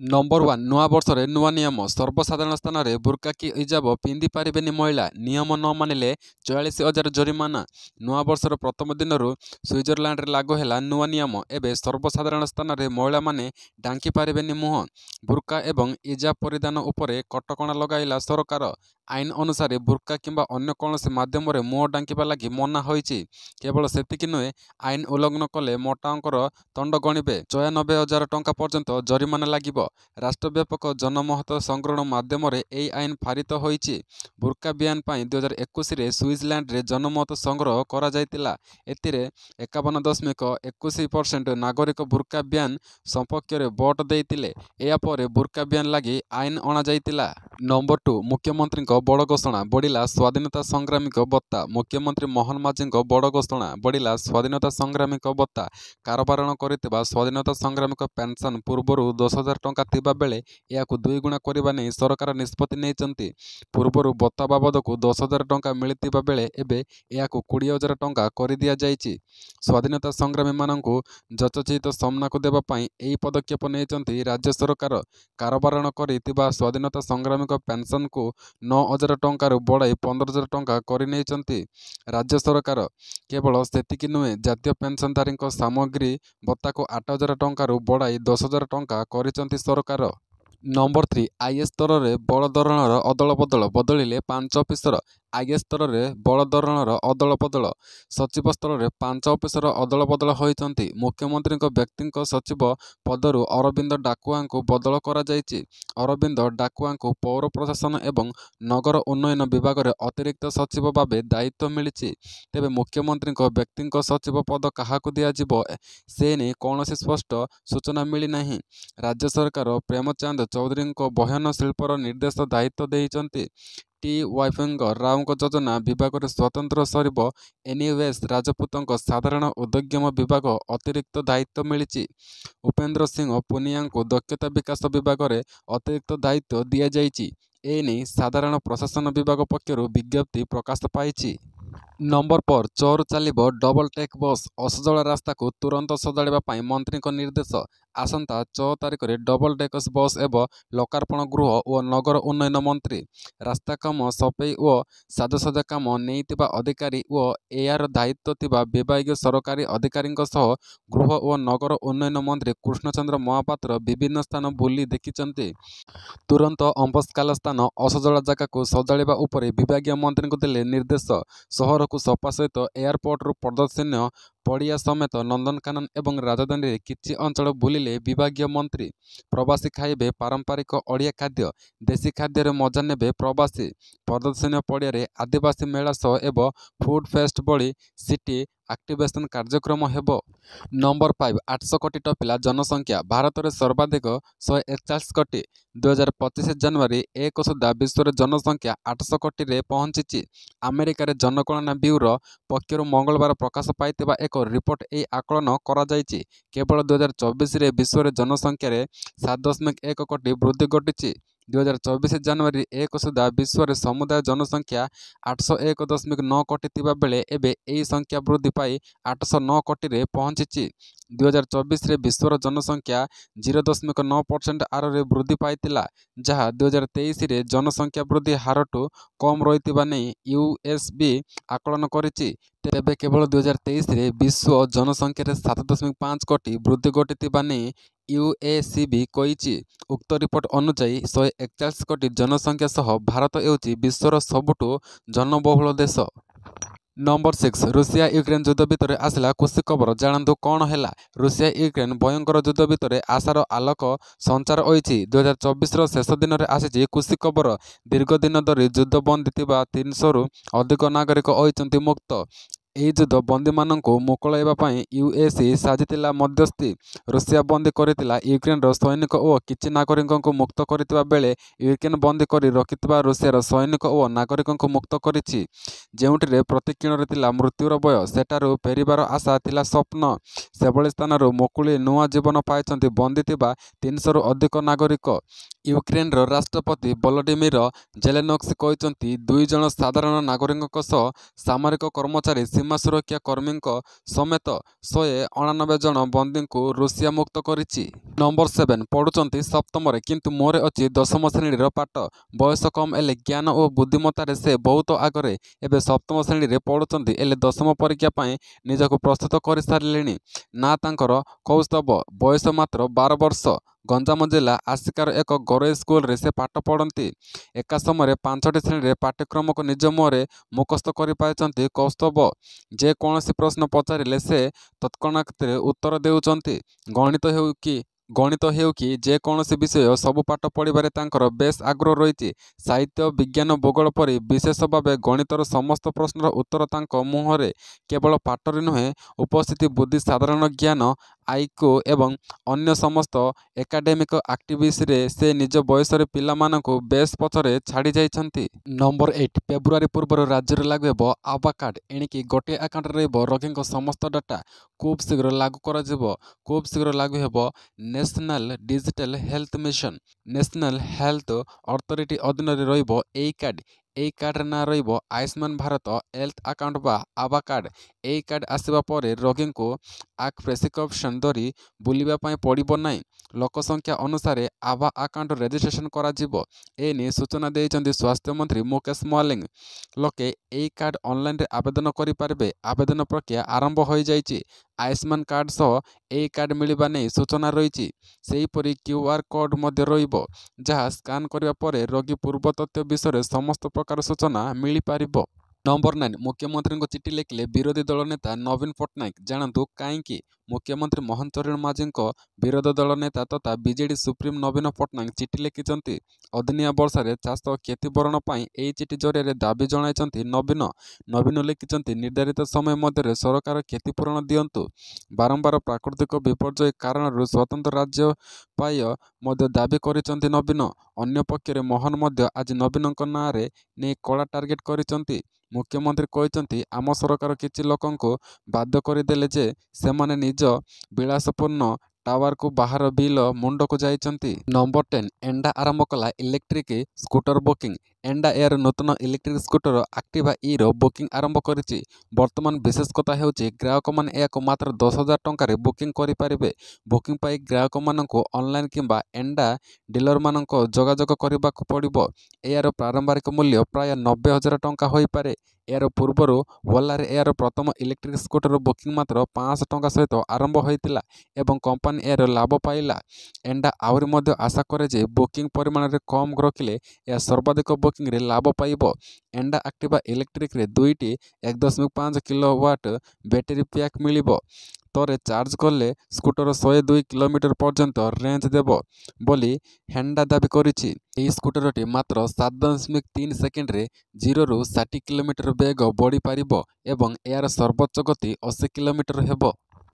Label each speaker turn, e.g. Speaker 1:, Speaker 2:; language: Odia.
Speaker 1: नंबर 1 नुआ वर्षरे नुआ नियम सर्वसाधारण स्थान में बुर्का कि हिजाब पिंधि पारिबेनी महिला नियम न मानिले 44,000 जरिमाना। नुआ वर्षर प्रथम दिन स्विट्जरलैंड रे लागू है नुआ नियम। एवं सर्वसाधारण स्थान में महिला माने ढांकी पारिबेनी मुह। बुर्का एवं हिजाब परिधान उपरे कटकणा लगाइला सरकार। आईन अनुसार बुर्का किंबा अन्य कौनसी माध्यम रे मुह ढांकिबा लागि मना होइछि। केवल सेतिकी नुहे, आईन उल्लंघन कले मोटा अंकर दंड गणिबे। 93,000 टंका पर्यंत जरिमाना लागिब। राष्ट्रव्यापक जनमत संग्रहण माध्यम यह आईन पारित होइछि। बुर्का बियान पाई 2021 स्विट्जरलैंड रे जनमत संग्रह करा जायतिला। एतिरे 51.21% नागरिक बुर्का बियान संपर्क में भोट देइतिले। या परे बुर्का बियान लगी आईन अणा जायतिला। नंबर 2 मुख्यमंत्री बड़ घोषणा बढ़िला स्वाधीनता संग्रामी भत्ता। मुख्यमंत्री मोहन माझी बड़ घोषणा बढ़िला स्वाधीनता संग्रामी भत्ता। कारबारण करितिबा स्वाधीनता संग्रामी पेंशन पूर्वर 10,000 टंका थिबा बेले याकु 2 गुणा करबा नै सरकार निष्पत्ति नेइचंती। पूर्वर भत्ता बाबद को 10,000 टंका मिलितिबा बेले एबे याकु 20,000 टंका करि दिया जायछि। स्वाधीनता संग्रामी माननकु जचचित सम्मान को देबा पई एही पदक्षेप नेइचंती राज्य सरकार। कारबारण करितिबा स्वाधीनता संग्रामी पेंशन को 9,000 टंका बढ़ाई 15,000 टंका करि नेइचंती राज्य सरकार। केवल सेतिकी नुहे, जातीय पेंशनधारी सामग्री भत्ता को 8,000 टंका बढ़ाई 10,000 टंका करिचंती सरकार। नंबर 3 आईएएस स्तर में बड़ धरणर अदल बदल बदलिले 5 अफिसर। आईएएस स्तर में बड़ धरणर अदल बदल। सचिव स्तर में 5 अफिसर अदल बदल होइचंती। मुख्यमंत्री व्यक्ति सचिव पदरु अरविंद डाकुआ को बदल करा जायछि। अरविंद डाकुआ को पौर प्रशासन एवं नगर उन्नयन विभाग में अतिरिक्त सचिव भावे दायित्व मिली। तेबे मुख्यमंत्री व्यक्ति सचिव पद काहाकु दियाजिबो से नहीं कौनसी स्पष्ट सूचना मिली नहीं। राज्य सरकार प्रेमचंद चौधरी को बहन शिल्पर निर्देश दायित्व देइचंती। टी वाइफिंग राव योजना विभाग में स्वतंत्र सचिव एनएस राजपूत साधारण उद्यम विभाग अतिरिक्त दायित्व मिली। उपेंद्र सिंह पुनिया को दक्षता विकास विभाग में अतिरिक्त दायित्व दि जाइछि। एने साधारण प्रशासन विभाग पक्षर विज्ञप्ति प्रकाश पाई। नंबर 4 चोर चलिबो डबल टेक बस। असजल रास्ता को तुरंत सजाड़ा मंत्री निर्देश। आसंता 6 तारिख में डबल डेकस बस एवं लोकार्पण गृह और नगर उन्नयन मंत्री। रास्ता काम सफेई और साजसजा काम नैतिबा अधिकारी और एआर दायित्व थिबा विभागीय सरकारी अधिकारी गृह और नगर उन्नयन मंत्री कृष्णचंद्र महापात्र विभिन्न स्थान बुली देखिचंती। तुरंत अंपस्काल स्थान असजल जगह को सजाड़ा उपरे विभागीय मंत्री को देले निर्देश। सहर को सफा सहित एयरपोर्ट प्रदर्शनीय पड़िया समेत नंदनकानन एवं राजधानी किछि अंचल बुलिले विभागीय मंत्री। प्रवासी खाइबे पारंपरिक ओडिया खाद्य। देशी खाद्य मजा नेबे प्रवासी। प्रदर्शनीय पड़िया आदिवासी मेला सह एवं फूड फेस्ट भली सिटी एक्टिवेशन कार्यक्रम हेबो। नंबर 5 800 कोटी टपिला जनसंख्या। भारत में सर्वाधिक 141 कोटी। 2025 जनवरी 1 सुधा विश्व में जनसंख्या 800 कोटी रे पहुंची। अमेरिका रे जनगणना ब्यूरो पक्षर मंगलवार प्रकाश पाइतिबा एक रिपोर्ट ए आकलन करा जायछि। केवल 2024 रे विश्व रे जनसंख्या रे 7.1 कोटी वृद्धि घटिछि। 2024 जनवरी 1 सुधा विश्व रे समुदाय जनसंख्या 801.9 कोटी थिबा बेले एबे एही संख्या वृद्धि पाई 809 कोटी रे पहुंची। 2024 रे विश्वर जनसंख्या 0.9% आर रे वृद्धि पाइतिला, जहाँ 2023 रे जनसंख्या वृद्धि हारटू कम रहितिबा नै यूएसबी आकलन करिछि। तेबे केवल 2023 रे विश्व जनसंख्या रे 7.5 कोटी वृद्धि घटितिबा नै यूएसीबी कहिछि। उक्त रिपोर्ट अनुसार 141 कोटी जनसंख्या सह भारत हेउछि विश्वर सबुठु जनबहुल देश। नंबर 6 रूसिया यूक्रेन युद्ध भितर आसला खुशी खबर। जानतु कौन है। रूसिया यूक्रेन भयंकर युद्ध भितर आशार आलोक संचार होइछि। 2024 शेष दिन में आसी खुशी खबर। दीर्घ दिन धरी युद्ध बंदी 300 रु अधिक नागरिक होइछन्ति मुक्त। ଏହି ଯୁଦ୍ଧ ବନ୍ଦୀମାନଙ୍କୁ ମୁକୁଳାଇବା ପାଇଁ ୟୁଏସି ସାଜିଥିଲା ମଧ୍ୟସ୍ଥି। ରୁଷିଆ ବନ୍ଦୀ କରିଥିଲା ୟୁକ୍ରେନର ସୈନିକ ଓ କିଛି ନାଗରିକଙ୍କୁ ମୁକ୍ତ କରିଥିବା ବେଳେ ୟୁକ୍ରେନ ବନ୍ଦୀ କରି ରଖିଥିବା ରୁଷିଆର ସୈନିକ ଓ ନାଗରିକଙ୍କୁ ମୁକ୍ତ କରିଛି। ଯେଉଁଠିରେ ପ୍ରତିକ୍ଷଣରେ ଥିଲା ମୃତ୍ୟୁର ଭୟ, ସେଠାରୁ ଫେରିବାର ଆଶା ଥିଲା ସ୍ୱପ୍ନ। ସେଭଳି ସ୍ଥାନରୁ ମୁକୁଳି ନୂଆ ଜୀବନ ପାଇଛନ୍ତି ବନ୍ଦୀ ଥିବା 300ରୁ ଅଧିକ ନାଗରିକ। ୟୁକ୍ରେନର ରାଷ୍ଟ୍ରପତି ଭଲୋଡିମିର ଜେଲେନସ୍କି କହିଛନ୍ତି 2 ଜଣ ସାଧାରଣ ନାଗରିକଙ୍କ ସହ ସାମରିକ କର୍ମଚାରୀ ସୀମା ସୁରକ୍ଷା କର୍ମୀଙ୍କ ସମେତ 199 ଜଣ ବନ୍ଦୀଙ୍କୁ ରୁଷିଆ ମୁକ୍ତ କରିଛି। ନମ୍ବର 7 ପଢୁଛନ୍ତି ସପ୍ତମରେ କିନ୍ତୁ ମୋର ଅଛି 10ମ ଶ୍ରେଣୀର ପାଠ। ବୟସ କମ୍ ହେଲେ ଜ୍ଞାନ ଓ ବୁଦ୍ଧିମତ୍ତାରେ ସେ ବହୁତ ଆଗରେ। ଏବେ 7ମ ଶ୍ରେଣୀରେ ପଢୁଛନ୍ତି ହେଲେ 10ମ ପରୀକ୍ଷା ପାଇଁ ନିଜକୁ ପ୍ରସ୍ତୁତ କରିସାରିଲେଣି। ନାଁ ତାଙ୍କର କୌସ୍ତବ, ବୟସ ମାତ୍ର 12 ବର୍ଷ। ଗଞ୍ଜାମ ଜିଲ୍ଲା ଆସିକାର ଏକ ଘରୋଇ ସ୍କୁଲରେ ସେ ପାଠ ପଢ଼ନ୍ତି। ଏକା ସମୟରେ 5ଟି ଶ୍ରେଣୀରେ ପାଠ୍ୟକ୍ରମକୁ ନିଜ ମୁହଁରେ ମୁଖସ୍ଥ କରିପାରିଛନ୍ତି କୌସ୍ତବ। ଯେକୌଣସି ପ୍ରଶ୍ନ ପଚାରିଲେ ସେ ତତ୍କ୍ଷଣାତରେ ଉତ୍ତର ଦେଉଛନ୍ତି। ଗଣିତ ହେଉ କି ଯେକୌଣସି ବିଷୟ ସବୁ ପାଠ ପଢ଼ିବାରେ ତାଙ୍କର ବେଶ୍ ଆଗ୍ରହ ରହିଛି। ସାହିତ୍ୟ, ବିଜ୍ଞାନ, ଭୂଗୋଳ ପରି ବିଶେଷ ଭାବେ ଗଣିତର ସମସ୍ତ ପ୍ରଶ୍ନର ଉତ୍ତର ତାଙ୍କ ମୁହଁରେ। କେବଳ ପାଠରେ ନୁହେଁ, ଉପସ୍ଥିତି ବୁଦ୍ଧି, ସାଧାରଣ ଜ୍ଞାନ, ଆଇକ୍ୟୁ ଏବଂ ଅନ୍ୟ ସମସ୍ତ ଏକାଡେମିକ ଆକ୍ଟିଭିଟିରେ ସେ ନିଜ ବୟସର ପିଲାମାନଙ୍କୁ ବେଶ୍ ପଛରେ ଛାଡ଼ିଯାଇଛନ୍ତି। ନମ୍ବର 8 ଫେବୃଆରୀ ପୂର୍ବରୁ ରାଜ୍ୟରେ ଲାଗୁ ହେବ ଆଭା କାର୍ଡ। ଏଣିକି ଗୋଟିଏ ଆକାଉଣ୍ଟରେ ରହିବ ରୋଗୀଙ୍କ ସମସ୍ତ ଡାଟା। ଖୁବ୍ ଶୀଘ୍ର ଲାଗୁ କରାଯିବ। ଖୁବ୍ ଶୀଘ୍ର ଲାଗୁ ହେବ national digital health mission. National health authority ଅଧୀନରେ ରହିବ ଏହି କାର୍ଡ। ଏହି କାର୍ଡର ନାଁ ରହିବ ଆୟୁଷ୍ମାନ ଭାରତ ହେଲ୍ଥ ଆକାଉଣ୍ଟ ବା ଆଭା କାର୍ଡ। ଏହି କାର୍ଡ ଆସିବା ପରେ ରୋଗୀଙ୍କୁ ପ୍ରେସ୍କ୍ରିପସନ ଧରି ବୁଲିବା ପାଇଁ ପଡ଼ିବ ନାହିଁ। ଲୋକସଂଖ୍ୟା ଅନୁସାରେ ଆଭା ଆକାଉଣ୍ଟ ରେଜିଷ୍ଟ୍ରେସନ କରାଯିବ। ଏନେଇ ସୂଚନା ଦେଇଛନ୍ତି ସ୍ୱାସ୍ଥ୍ୟମନ୍ତ୍ରୀ ମୁକେଶ ମହାଲିକ। ଲୋକେ ଏହି କାର୍ଡ ଅନଲାଇନରେ ଆବେଦନ କରିପାରିବେ। ଆବେଦନ ପ୍ରକ୍ରିୟା ଆରମ୍ଭ ହୋଇଯାଇଛି। ଆୟୁଷ୍ମାନ କାର୍ଡ ସହ ଏହି କାର୍ଡ ମିଳିବା ନେଇ ସୂଚନା ରହିଛି। ସେହିପରି QR କୋଡ୍ ମଧ୍ୟ ରହିବ, ଯାହା ସ୍କାନ କରିବା ପରେ ରୋଗୀ ପୂର୍ବ ତଥ୍ୟ ବିଷୟରେ ସମସ୍ତ ପ୍ରକାର ସୂଚନା ମିଳିପାରିବ। ନମ୍ବର 9 ମୁଖ୍ୟମନ୍ତ୍ରୀଙ୍କୁ ଚିଠି ଲେଖିଲେ ବିରୋଧୀ ଦଳ ନେତା ନବୀନ ପଟ୍ଟନାୟକ। ଜାଣନ୍ତୁ କାହିଁକି? ମୁଖ୍ୟମନ୍ତ୍ରୀ ମୋହନ ଚରଣ ମାଝୀଙ୍କ ବିରୋଧୀ ଦଳ ନେତା ତଥା ବିଜେଡି ସୁପ୍ରିମୋ ନବୀନ ପଟ୍ଟନାୟକ ଚିଠି ଲେଖିଛନ୍ତି। ଅଦିନିଆ ବର୍ଷାରେ ଚାଷ କ୍ଷତିପୂରଣ ପାଇଁ ଏହି ଚିଠି ଜରିଆରେ ଦାବି ଜଣାଇଛନ୍ତି ନବୀନ ଲେଖିଛନ୍ତି, ନିର୍ଦ୍ଧାରିତ ସମୟ ମଧ୍ୟରେ ସରକାର କ୍ଷତିପୂରଣ ଦିଅନ୍ତୁ। ବାରମ୍ବାର ପ୍ରାକୃତିକ ବିପର୍ଯ୍ୟୟ କାରଣରୁ ସ୍ୱତନ୍ତ୍ର ରାଜ୍ୟ ପାହ୍ୟ ମଧ୍ୟ ଦାବି କରିଛନ୍ତି ନବୀନ। ଅନ୍ୟପକ୍ଷରେ ମୋହନ ମଧ୍ୟ ଆଜି ନବୀନଙ୍କ ନାଁରେ ନେଇ କଡ଼ା ଟାର୍ଗେଟ କରିଛନ୍ତି। ମୁଖ୍ୟମନ୍ତ୍ରୀ କହିଛନ୍ତି, ଆମ ସରକାର କିଛି ଲୋକଙ୍କୁ ବାଧ୍ୟ କରିଦେଲେ ଯେ ସେମାନେ ନିଜ ବିଳାସପୂର୍ଣ୍ଣ ଟାୱାରକୁ ବାହାର ବିଲ ମୁଣ୍ଡକୁ ଯାଇଛନ୍ତି। ନମ୍ବର 10 ଏଣ୍ଡା ଆରମ୍ଭ କଲା ଇଲେକ୍ଟ୍ରିକ୍ ସ୍କୁଟର ବୁକିଂ। ଏଣ୍ଡା ଏହାର ନୂତନ electric scooter Activa year booking ଆରମ୍ଭ କରିଛି। ବର୍ତ୍ତମାନ ବିଶେଷ କଥା ହେଉଛି ଗ୍ରାହକମାନେ ଏହାକୁ ମାତ୍ର 10,000 ଟଙ୍କାରେ ବୁକିଂ କରିପାରିବେ। ବୁକିଂ ପାଇଁ ଗ୍ରାହକମାନଙ୍କୁ ଅନଲାଇନ୍ କିମ୍ବା ଏଣ୍ଡା ଡିଲରମାନଙ୍କ ଯୋଗାଯୋଗ କରିବାକୁ ପଡ଼ିବ। ଏହାର ପ୍ରାରମ୍ଭିକ ମୂଲ୍ୟ ପ୍ରାୟ 90,000 ଟଙ୍କା ହୋଇପାରେ। ଏହାର ପୂର୍ବରୁ ଓଲାରେ ଏହାର ପ୍ରଥମ ଇଲେକ୍ଟ୍ରିକ୍ ସ୍କୁଟର ବୁକିଂ ମାତ୍ର 500 ଟଙ୍କା ସହିତ ଆରମ୍ଭ ହୋଇଥିଲା ଏବଂ କମ୍ପାନୀ ଏହାର ଲାଭ ପାଇଲା। ଏଣ୍ଡା ଆହୁରି ମଧ୍ୟ ଆଶା କରେ ଯେ ବୁକିଂ ପରିମାଣରେ କମ୍ ରଖିଲେ ଏହା ସର୍ବାଧିକ ବୁକିଂରେ ଲାଭ ପାଇବ। ଏଣ୍ଡା ଆକ୍ଟିଭା ଇଲେକ୍ଟ୍ରିକ୍ରେ 2ଟି 1.5 କିଲୋୱାଟ୍ ବ୍ୟାଟେରୀ ପ୍ୟାକ୍ ମିଳିବ। ଥରେ ଚାର୍ଜ କଲେ ସ୍କୁଟର 102 କିଲୋମିଟର ପର୍ଯ୍ୟନ୍ତ ରେଞ୍ଜ ଦେବ ବୋଲି ହେଣ୍ଡା ଦାବି କରିଛି। ଏହି ସ୍କୁଟରଟି ମାତ୍ର 7.3 ସେକେଣ୍ଡରେ 0ରୁ 60 କିଲୋମିଟର ବେଗ ବଢ଼ିପାରିବ ଏବଂ ଏହାର ସର୍ବୋଚ୍ଚ ଗତି 80 କିଲୋମିଟର ହେବ।